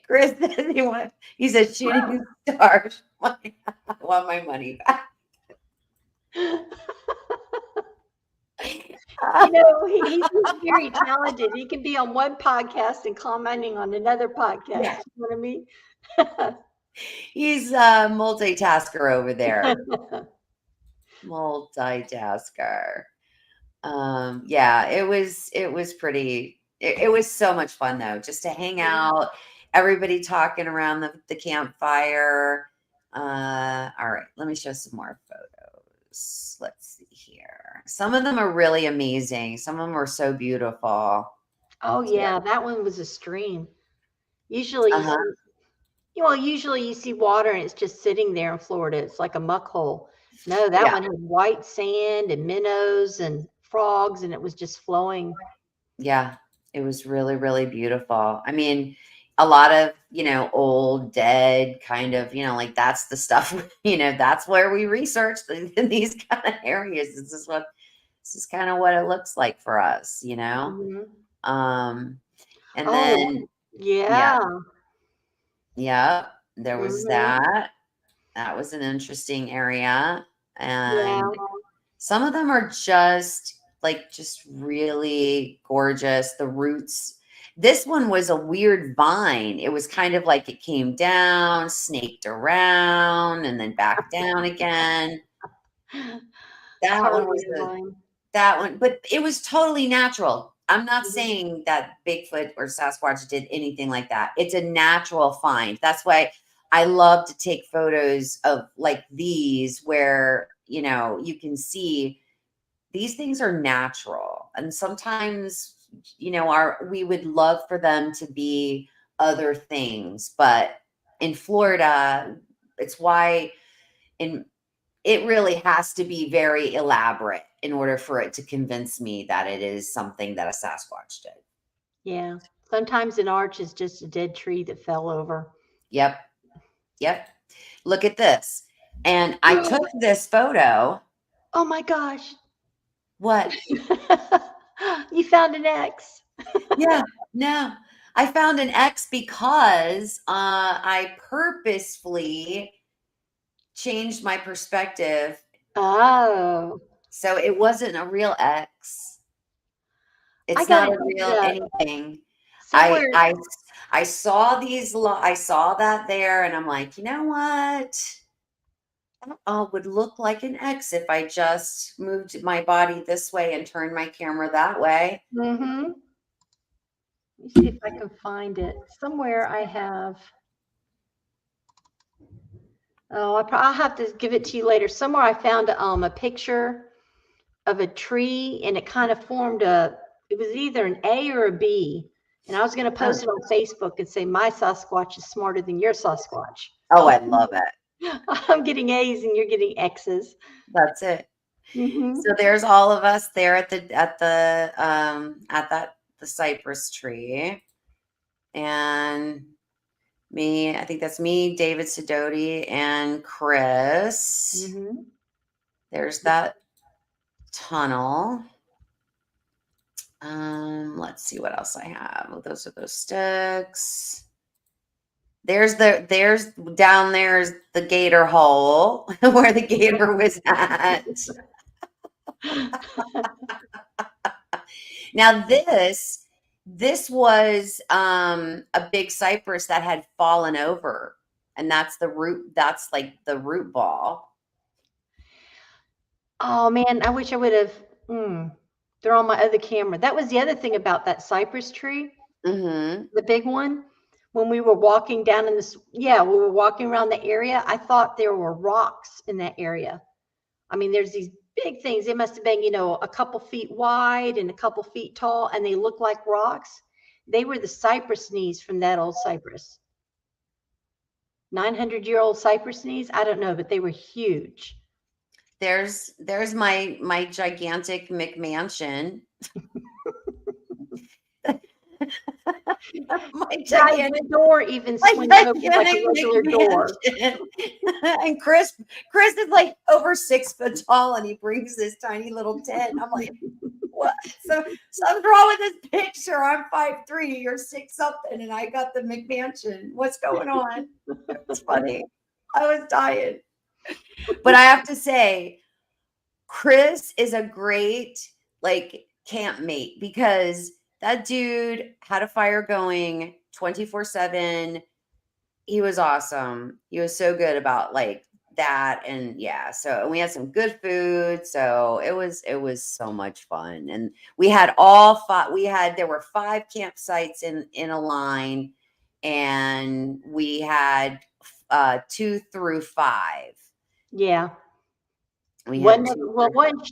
Chris says he said shooting stars. I want my money back. He's very talented. He can be on one podcast and commenting on another podcast. Yeah. You know what I mean? He's a multitasker over there. Multitasker. Yeah, it was pretty, it was so much fun though, just to hang out, everybody talking around the campfire. All right, let me show some more photos. Let's see here. Some of them are really amazing. Some of them are so beautiful. Oh yeah, that one was a stream. Usually usually you see water and it's just sitting there in Florida. It's like a muck hole. No, that one had white sand and minnows and frogs and it was just flowing. Yeah, it was really, really beautiful. I mean, a lot of, old, dead kind of, like that's the stuff, that's where we research in these kind of areas. This is kind of what it looks like for us, Mhm. And then, yeah. yeah, there was Mhm. that. That was an interesting area. And Yeah. some of them are just like just really gorgeous. The roots. This one was a weird vine. It was kind of like it came down, snaked around, and then back down again. That one was that one, but it was totally natural. I'm not saying that Bigfoot or Sasquatch did anything like that. It's a natural find. That's why I love to take photos of like these where, you can see these things are natural. And sometimes, we would love for them to be other things, but in Florida, it's why it really has to be very elaborate in order for it to convince me that it is something that a Sasquatch did. Yeah. Sometimes an arch is just a dead tree that fell over. Yep. Look at this. And I took this photo. Oh my gosh. What? You found an X. Yeah, no. I found an X because I purposefully changed my perspective. Oh. So it wasn't a real X. It's gotta not a look it real up. anything. Somewhere. I saw I saw that there, and I'm like, you know what? That would look like an X if I just moved my body this way and turned my camera that way. Mm-hmm. Let me see if I can find it. Somewhere I have. Oh, I'll have to give it to you later. Somewhere I found a picture of a tree, and it kind of formed it was either an A or a B. And I was going to post it on Facebook and say, my Sasquatch is smarter than your Sasquatch. Oh, I love it. I'm getting A's and you're getting X's. That's it. Mm-hmm. So there's all of us there at the cypress tree, and me. I think that's me, David Sidoti, and Chris. Mm-hmm. There's that tunnel. Let's see what else I have. Oh, those are those sticks. There's down there's the gator hole where the gator was at. Now this was a big cypress that had fallen over, and that's the root. That's like the root ball. Oh man, I wish I would have. They're on my other camera. That was the other thing about that cypress tree, the big one. When we were walking down in this, we were walking around the area. I thought there were rocks in that area. I mean, there's these big things. They must have been, a couple feet wide and a couple feet tall, and they look like rocks. They were the cypress knees from that old cypress. 900-year-old cypress knees. I don't know, but they were huge. There's my gigantic McMansion. My gigantic door even swings open like a regular door. And Chris is like over 6 foot tall, and he brings this tiny little tent. I'm like, what? So something's wrong with this picture. I'm 5'3", you're 6 something, and I got the McMansion. What's going on? It's funny. I was dying. But I have to say, Chris is a great campmate, because that dude had a fire going 24/7. He was awesome. He was so good about that. And and we had some good food. So it was so much fun. And we had there were 5 campsites in a line, and we had 2 through 5. Yeah. One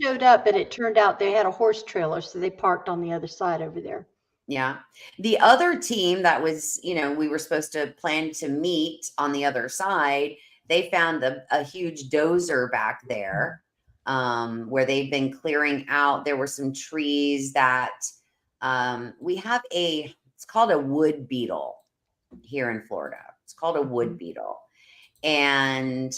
showed up, but it turned out they had a horse trailer, so they parked on the other side over there. Yeah. The other team that was, we were supposed to plan to meet on the other side, they found a huge dozer back there, where they've been clearing out. There were some trees that we have it's called a wood beetle here in Florida. It's called a wood beetle. And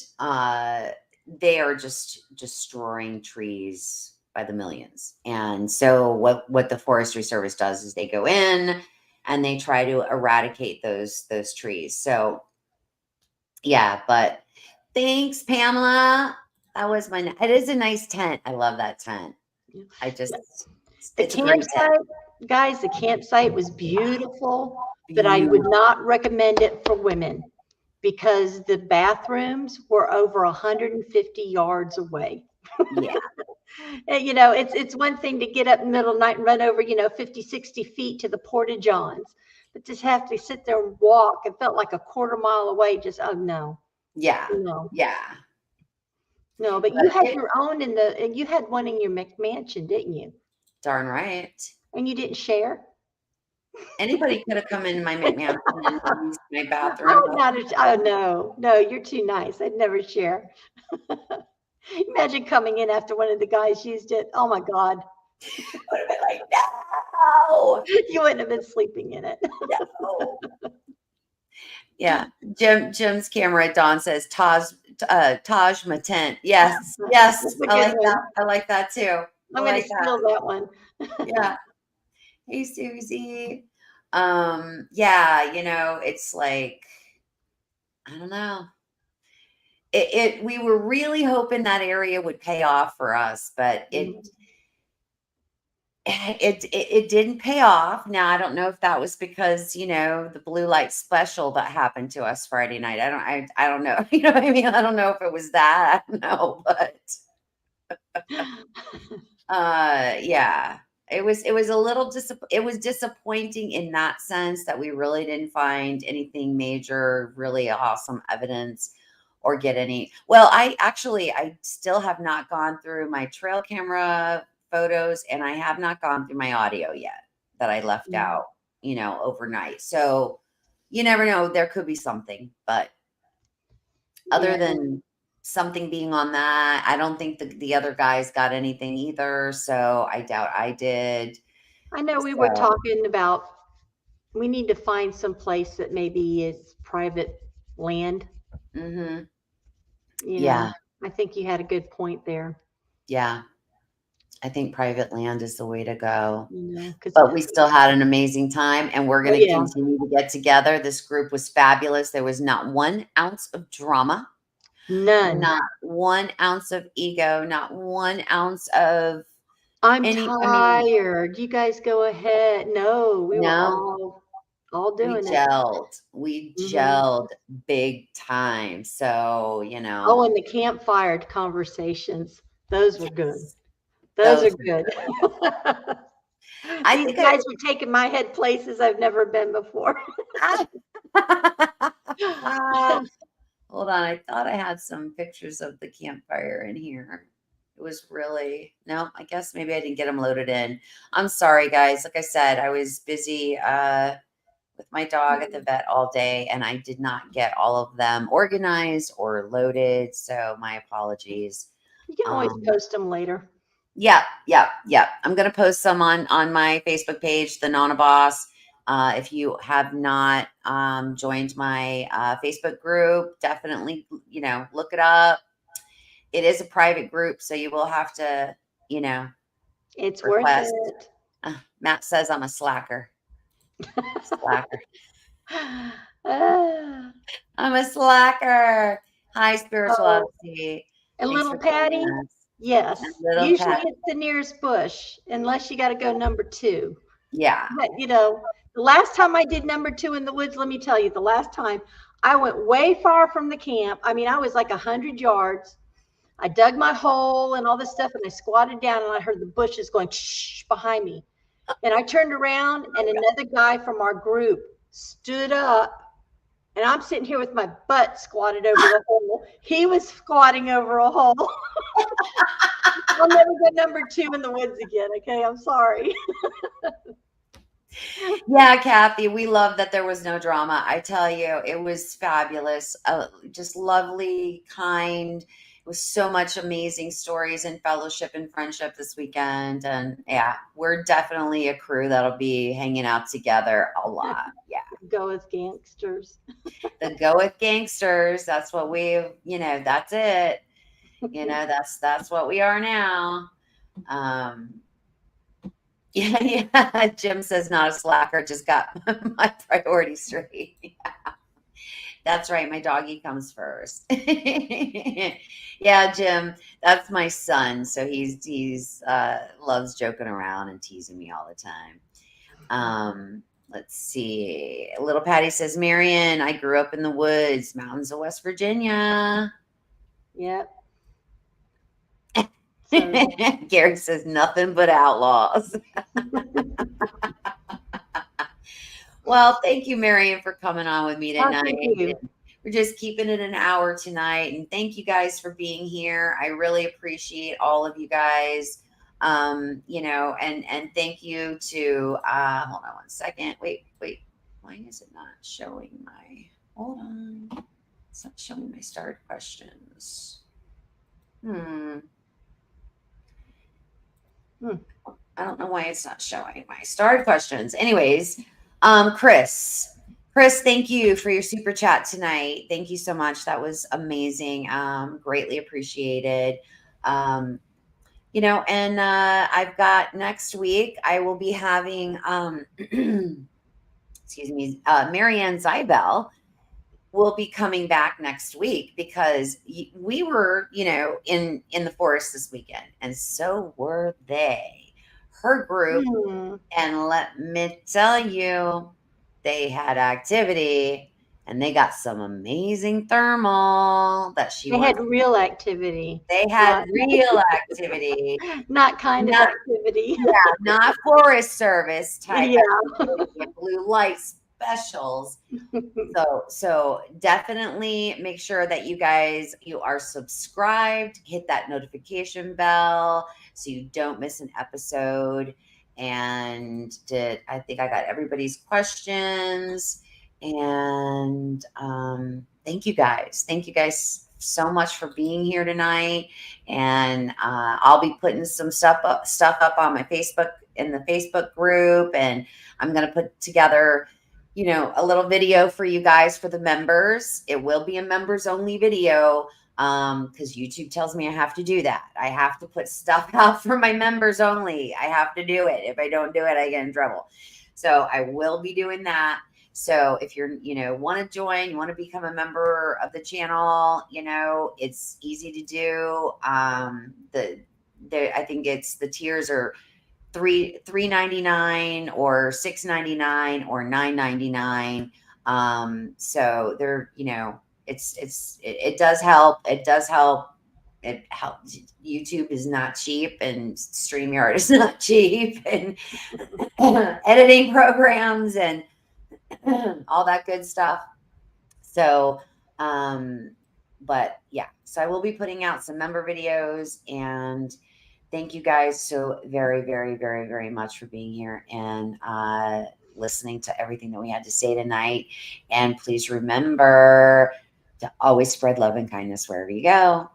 they are just destroying trees by the millions. And so what the Forestry Service does is they go in and they try to eradicate those trees. So but thanks, Pamela. That was it is a nice tent. I love that tent. I just, The it's a great day. campsite, guys, the campsite was beautiful, but I would Beautiful. not recommend it for women because the bathrooms were over 150 yards away. Yeah. And, you know, it's one thing to get up in the middle of the night and run over, you know, 50, 60 feet to the Porta Johns, but just have to sit there and walk. It felt like a quarter mile away. Just, oh no, Yeah. no, Yeah. no. But But you had your own and you had one in your McMansion, didn't you? darn right. And you didn't share? Anybody could have come in my McMansion and used my I bathroom. would not have, oh no, no, you're too nice. I'd never share. Imagine coming in after one of the guys used it. Oh my God. I would have been like, no. You wouldn't have been sleeping in it. No. Yeah. Jim's camera at Dawn says Taj Matent. Yes. Yes. That's a I like good that. one. I like that too. I I'm going like to that. steal that one. Yeah. Hey, Susie. Yeah, you know, it's like, I don't know. We were really hoping that area would pay off for us, but it didn't pay off. Now I don't know if that was because, you know, the blue light special that happened to us Friday night. I don't know. You know what I mean? I don't know if it was that. I don't know, but yeah. It was a little it was disappointing in that sense that we really didn't find anything major, really awesome evidence or get any. Well, I still have not gone through my trail camera photos and I have not gone through my audio yet that I left out, you know, overnight. So you never know, there could be something, but other than something being on that, I don't think the other guys got anything either. So I doubt I did. I know we were talking about we need to find some place that maybe is private land. Mm-hmm. You Yeah. know, I think you had a good point there. Yeah. I think private land is the way to go. You know, but we still had an amazing time and we're going to continue to get together. This group was fabulous. There was not 1 ounce of drama. None. Not 1 ounce of ego. Not 1 ounce of I'm tired. You guys go ahead. No, we were all doing it. We gelled big time. So, you know. Oh, and the campfire conversations. Those were good. Those are good. These guys were taking my head places I've never been before. Hold on. I thought I had some pictures of the campfire in here. It was really, no, I guess maybe I didn't get them loaded in. I'm sorry, guys. Like I said, I was busy with my dog at the vet all day and I did not get all of them organized or loaded. So my apologies. You can always post them later. Yeah. I'm going to post some on my Facebook page, the NonnaBoss. If you have not joined my Facebook group, definitely, you know, look it up. It is a private group, so you will have to, you know, it's request. Worth it. Matt says I'm a slacker. I'm a slacker. Hi, spirituality. And little Patty. Yes. Usually it's the nearest bush, unless you got to go number 2. Yeah. But, you know, the last time I did number 2 in the woods, let me tell you, the last time I went way far from the camp. I mean, I was like 100 yards. I dug my hole and all this stuff, and I squatted down, and I heard the bushes going shh behind me. And I turned around, and another guy from our group stood up, and I'm sitting here with my butt squatted over the hole. He was squatting over a hole. I'll never go number 2 in the woods again. Okay, I'm sorry. Yeah, Kathy, we love that there was no drama. I tell you, it was fabulous. Just lovely, kind. It was so much amazing stories and fellowship and friendship this weekend. And yeah, we're definitely a crew that'll be hanging out together a lot. Yeah. Go with gangsters. The Go with Gangsters. That's what we've, you know, that's it. You know, that's what we are now. Yeah. Jim says not a slacker, just got my priorities straight. Yeah. That's right. My doggy comes first. Yeah, Jim, that's my son. So he's loves joking around and teasing me all the time. Let's see. Little Patty says, Marion, I grew up in the woods, mountains of West Virginia. Yep. So, Gary says, nothing but outlaws. Well, thank you, Marion, for coming on with me tonight. thank you. We're just keeping it an hour tonight. And thank you guys for being here. I really appreciate all of you guys. You know, and thank you to hold on one second. Wait. Why is it not showing my hold on? It's not showing my starred questions. I don't know why it's not showing my starred questions. Anyways, Chris, thank you for your super chat tonight. Thank you so much. That was amazing. Greatly appreciated. You know, and I've got next week, I will be having, excuse me, Marianne Zybel will be coming back next week because we were, you know, in the forest this weekend, and so were they. Her group, and let me tell you, they had activity, and they got some amazing thermal that They had real activity. They had real activity, not kind of activity. Yeah, not Forest Service type Yeah. activity, blue light specials. So definitely make sure that you are subscribed, hit that notification bell so you don't miss an episode. And I think I got everybody's questions. And thank you guys. Thank you guys so much for being here tonight. And I'll be putting some stuff up on my Facebook, in the Facebook group, and I'm going to put together, you know, a little video for you guys, for the members. It will be a members only video because YouTube tells me I have to do that. I have to put stuff out for my members only. I have to do it. If I don't do it, I get in trouble. So I will be doing that. So if you're, you know, want to join, you want to become a member of the channel, you know, it's easy to do. I think it's the tiers are $3.99 or $6.99 or $9.99. So they're, you know, it does help. It does help. It helps. YouTube is not cheap, and StreamYard is not cheap, and editing programs and all that good stuff. So, but yeah, so I will be putting out some member videos, and thank you guys so very, very, very, very much for being here and listening to everything that we had to say tonight. And please remember to always spread love and kindness wherever you go.